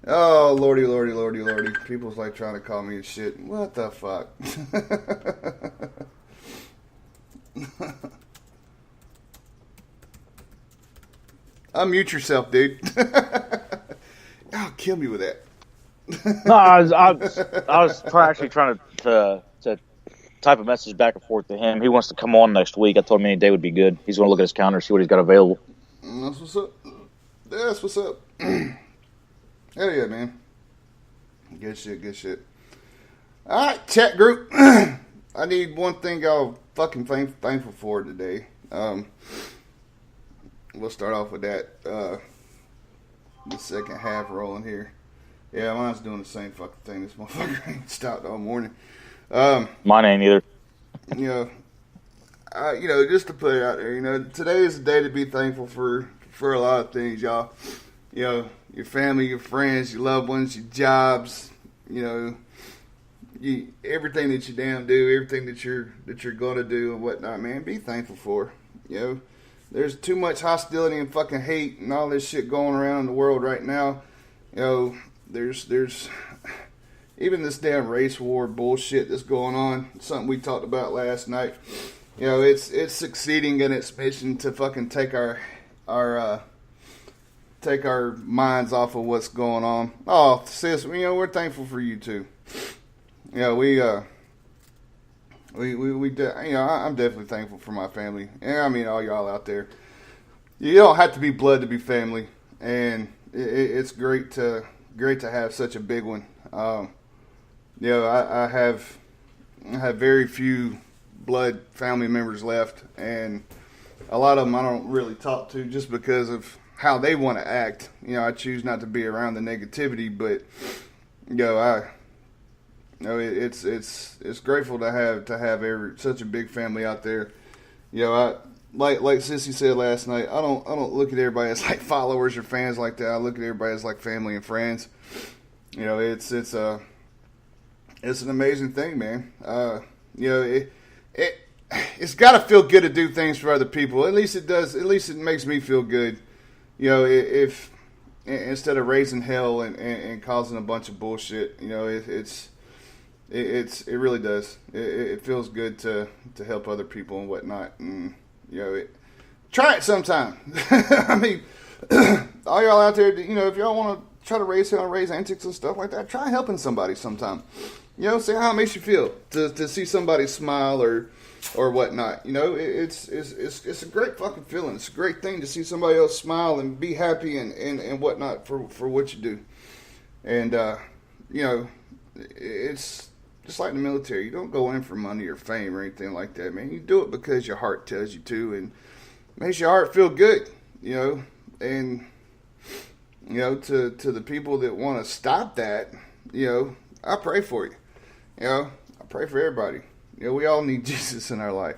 Oh, lordy, lordy, lordy, lordy. People's like trying to call me a shit. What the fuck? Unmute yourself, dude. Oh, kill me with that. No, I was actually trying to type a message back and forth to him. He wants to come on next week. I told him any day would be good. He's going to look at his calendar, see what he's got available. That's what's up. That's what's up. Hell yeah, man. Good shit, good shit. All right, chat group. I need one thing y'all fucking thankful for today. We'll start off with that. The second half rolling here. Yeah, mine's doing the same fucking thing. This motherfucker ain't stopped all morning. Mine ain't either. You know, just to put it out there, you know, today is the day to be thankful for a lot of things, y'all. You know, your family, your friends, your loved ones, your jobs, you know, everything that you damn do, everything that you're gonna do and whatnot, man, be thankful for. You know, there's too much hostility and fucking hate and all this shit going around in the world right now. You know, there's even this damn race war bullshit that's going on, something we talked about last night. You know, it's succeeding in its mission to fucking take our minds off of what's going on. Oh, sis, you know, we're thankful for you too. You know, I'm definitely thankful for my family. And I mean, all y'all out there. You don't have to be blood to be family, and it's great to have such a big one. You know, I have very few blood family members left, and a lot of them I don't really talk to just because of how they want to act. You know, I choose not to be around the negativity, but it's grateful to have such a big family out there. You know, like Sissy said last night, I don't look at everybody as like followers or fans like that. I look at everybody as like family and friends. You know, it's an amazing thing, man. You know, it's got to feel good to do things for other people. At least it does. At least it makes me feel good. You know, if instead of raising hell and causing a bunch of bullshit, you know, it really does. It feels good to help other people and whatnot. And you know, try it sometime. I mean, all y'all out there, you know, if y'all want to try to raise hell and raise antics and stuff like that, try helping somebody sometime. You know, see how it makes you feel to see somebody smile or whatnot. You know, it's a great fucking feeling. It's a great thing to see somebody else smile and be happy and whatnot for what you do. And you know, it's just like the military. You don't go in for money or fame or anything like that, man. You do it because your heart tells you to, and makes your heart feel good. You know, and you know, to the people that want to stop that, you know, I pray for you. You know, I pray for everybody. You know, we all need Jesus in our life.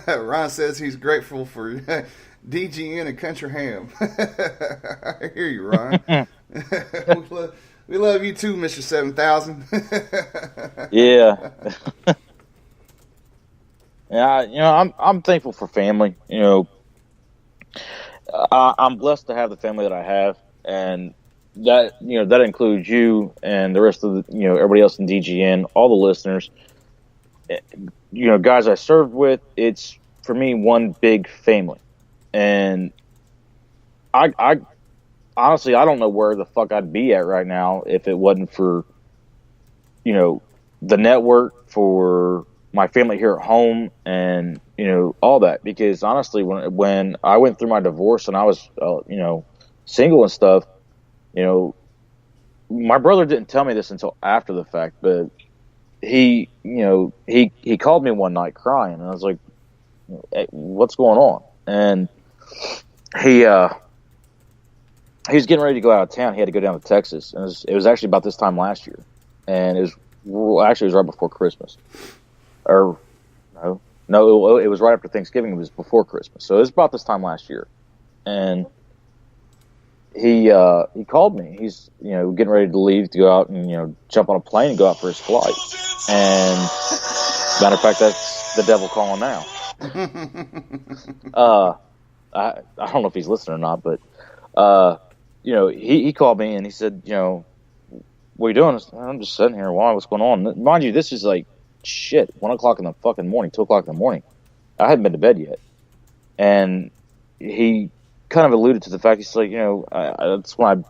Ron says he's grateful for DGN and Country Ham. I hear you, Ron. we love you too, Mr. 7000. Yeah. Yeah, you know, I'm thankful for family. You know, I'm blessed to have the family that I have, and that, you know, that includes you and the rest of the, you know, everybody else in DGN, all the listeners, you know, guys I served with. It's for me one big family, and I honestly, I don't know where the fuck I'd be at right now if it wasn't for, you know, the network, for my family here at home, and you know, all that. Because honestly, when I went through my divorce and I was you know, single and stuff, you know, my brother didn't tell me this until after the fact, but he called me one night crying, and I was like, hey, what's going on? And he was getting ready to go out of town. He had to go down to Texas, and it was actually about this time last year, and it was right before Christmas, or no, it was right after Thanksgiving. It was before Christmas, so it was about this time last year, and he called me. He's, you know, getting ready to leave to go out and, you know, jump on a plane and go out for his flight. And matter of fact, that's the devil calling now. I don't know if he's listening or not, but he called me and he said, what are you doing? I'm just sitting here. Why? What's going on? Mind you, this is like shit. 1 o'clock in the fucking morning, 2 o'clock in the morning. I hadn't been to bed yet, and he kind of alluded to the fact he's like, that's when I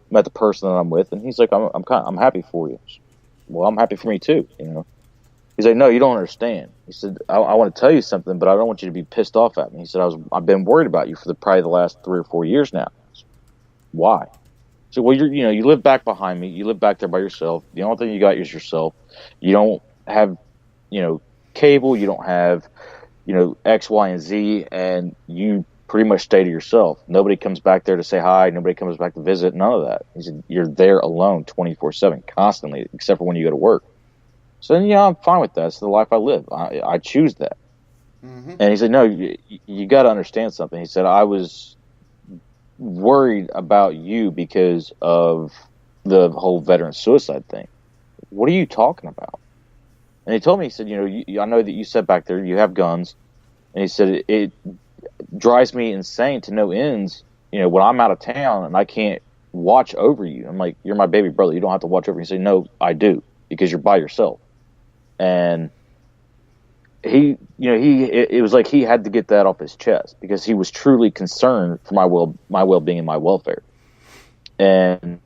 met the person that I'm with, and he's like, I'm happy for you. Well, I'm happy for me too. He's like, no, you don't understand. He said, I want to tell you something, but I don't want you to be pissed off at me. He said, I've been worried about you for probably the last 3 or 4 years now. Why? So, well, you live back behind me. You live back there by yourself. The only thing you got is yourself. You don't have, cable. You don't have, X, Y, and Z, and you pretty much stay to yourself. Nobody comes back there to say hi. Nobody comes back to visit. None of that. He said, you're there alone 24/7, constantly, except for when you go to work. So then, I'm fine with that. It's the life I live. I choose that. Mm-hmm. And he said, no, you got to understand something. He said, I was worried about you because of the whole veteran suicide thing. What are you talking about? And he told me, he said, I know that you said back there you have guns. And he said, it drives me insane to no ends, when I'm out of town and I can't watch over you. I'm like, you're my baby brother. You don't have to watch over me. He said, no, I do, because you're by yourself. And it was like he had to get that off his chest because he was truly concerned for my well-being and my welfare. And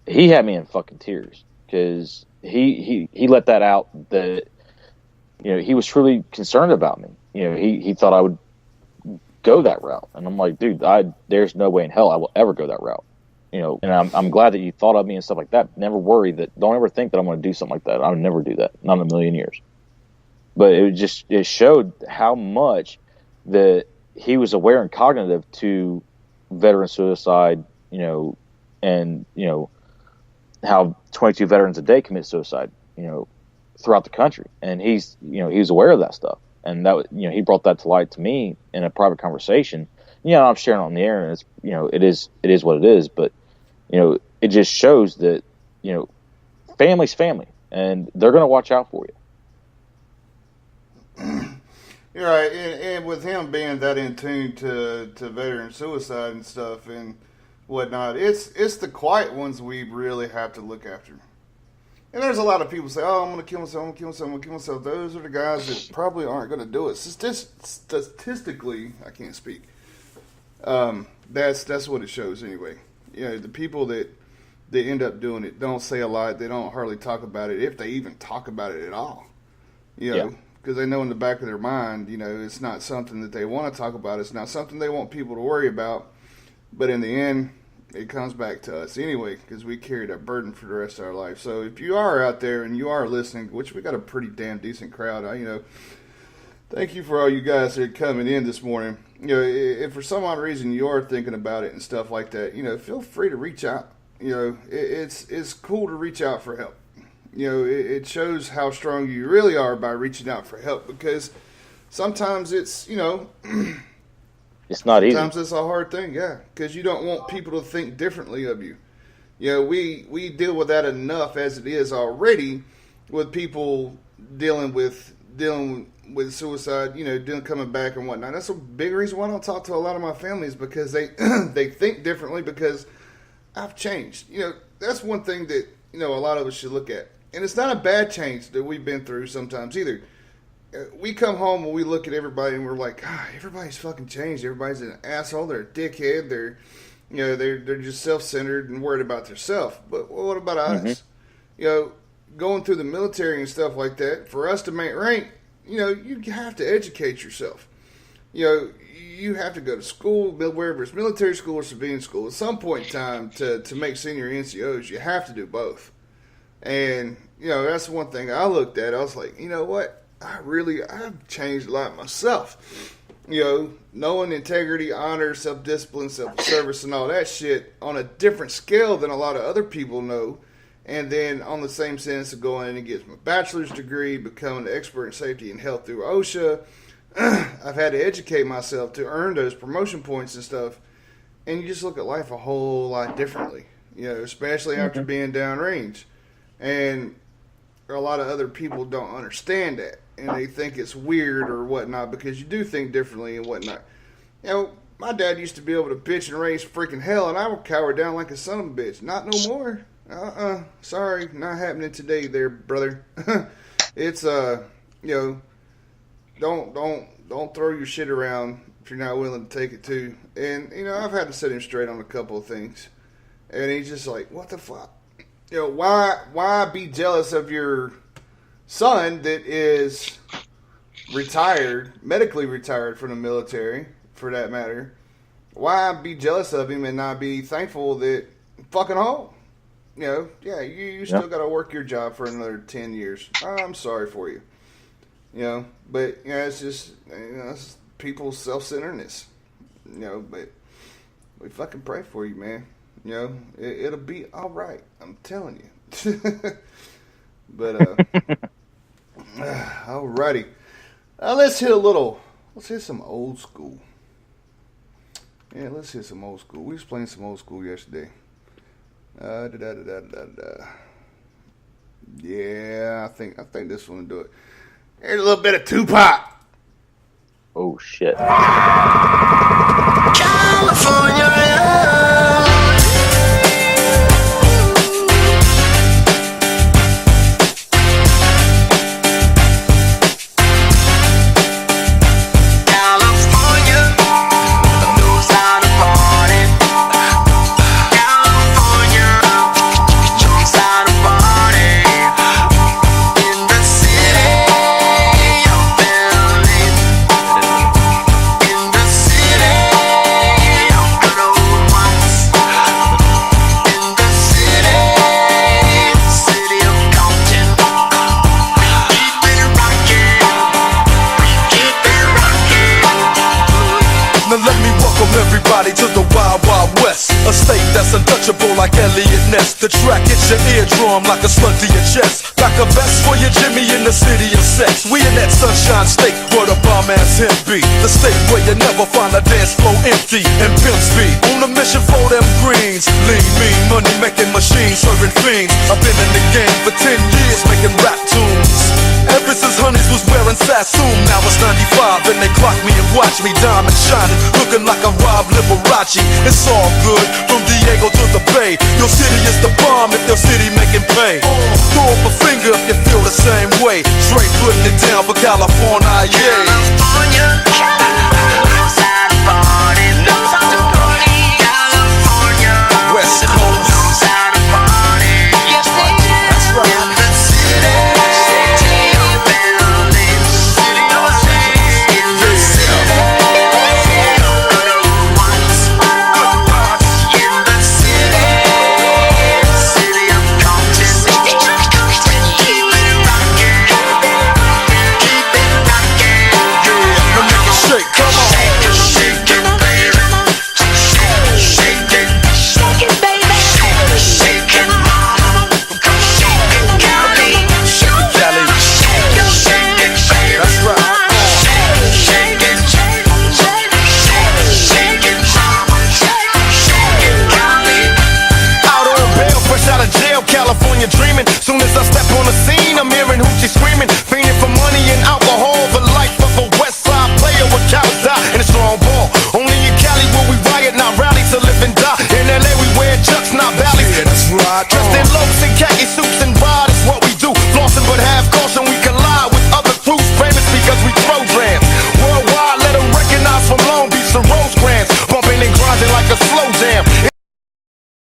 he had me in fucking tears because he let that out that, he was truly concerned about me. He thought I would go that route. And I'm like, dude, there's no way in hell I will ever go that route. And I'm glad that you thought of me and stuff like that. Never worry don't ever think that I'm going to do something like that. I would never do that. Not in a million years. But it showed how much that he was aware and cognitive to veteran suicide, and, how 22 veterans a day commit suicide, throughout the country. And he's aware of that stuff. And that, he brought that to light to me in a private conversation. I'm sharing it on the air, and it's, it is what it is. But, it just shows that, family's family, and they're going to watch out for you. You're right, and with him being that in tune to veteran suicide and stuff and whatnot, it's the quiet ones we really have to look after. And there's a lot of people say, "Oh, I'm going to kill myself. I'm going to kill myself. I'm going to kill myself." Those are the guys that probably aren't going to do it. Statistically, I can't speak. That's what it shows anyway. The people that end up doing it don't say a lot. They don't hardly talk about it, if they even talk about it at all. Because they know in the back of their mind, it's not something that they want to talk about. It's not something they want people to worry about. But in the end, it comes back to us anyway, because we carry that burden for the rest of our life. So if you are out there and you are listening, which we got a pretty damn decent crowd, thank you for all you guys that are coming in this morning. If for some odd reason you are thinking about it and stuff like that, feel free to reach out. It's cool to reach out for help. It shows how strong you really are by reaching out for help, because sometimes it's, it's not easy. Sometimes it's a hard thing, yeah, because you don't want people to think differently of you. We deal with that enough as it is already, with people dealing with suicide, coming back and whatnot. That's a big reason why I don't talk to a lot of my families, because they they think differently, because I've changed. That's one thing that, a lot of us should look at. And it's not a bad change that we've been through sometimes either. We come home and we look at everybody and we're like, God, everybody's fucking changed. Everybody's an asshole. They're a dickhead. They're, they're just self-centered and worried about themselves. But what about us? Going through the military and stuff like that, for us to make rank, you have to educate yourself. You have to go to school, wherever it's military school or civilian school, at some point in time to make senior NCOs. You have to do both. And, that's one thing I looked at. I was like, you know what? I've changed a lot myself. Knowing integrity, honor, self-discipline, self-service, and all that shit on a different scale than a lot of other people know. And then on the same sense of going in and getting my bachelor's degree, becoming an expert in safety and health through OSHA, I've had to educate myself to earn those promotion points and stuff. And you just look at life a whole lot differently, especially after being downrange. And a lot of other people don't understand that. And they think it's weird or whatnot, because you do think differently and whatnot. You know, my dad used to be able to bitch and raise freaking hell, and I would cower down like a son of a bitch. Not no more. Sorry, not happening today, there, brother. It's you know, don't throw your shit around if you're not willing to take it too. And you know, I've had to set him straight on a couple of things, and he's just like, what the fuck? You know, why be jealous of your son that is retired, medically retired from the military, for that matter? Why be jealous of him and not be thankful that fucking home? You know, yeah, you still got to work your job for another 10 years. I'm sorry for you. You know, but, you know, it's just, you know, it's people's self-centeredness. You know, but we fucking pray for you, man. You know, it'll be all right. I'm telling you. But, alrighty. Let's hit some old school. Yeah, let's hit some old school. We was playing some old school yesterday. Yeah, I think this one will do it. Here's a little bit of Tupac. Oh shit. California. To the Wild Wild West, a state that's untouchable like Elliot Ness. The track hits your eardrum like a slug to your chest. Back a vest for your Jimmy in the city of sex. We in that sunshine state where the bomb ass him be. The state where you never find a dance floor empty and pimp speed. On a mission for them greens. Lean, mean, money making machines, serving fiends. I've been in the game for 10 years making rap tunes. Ever since Honeys was wearing Sassoon, now it's 95 and they clock me and watch me diamond shining, looking like a Rob Liberace. It's all good, from Diego to the Bay. Your city is the bomb if your city making pay. Throw up a finger if you feel the same way. Straight putting it down for California, yeah. California, knows how to party, knows how to party. California, West Coast, knows how to party. Yes, they do. That's right. In the city. California dreaming. Soon as I step on the scene, I'm hearing hoochie screaming, fiending for money and alcohol. The life of a West Side player with cowards die in a strong ball. Only in Cali will we riot, not rally to live and die. In LA we wear chucks, not valleys. Yeah, that's right. Dressed in loafs and khaki suits.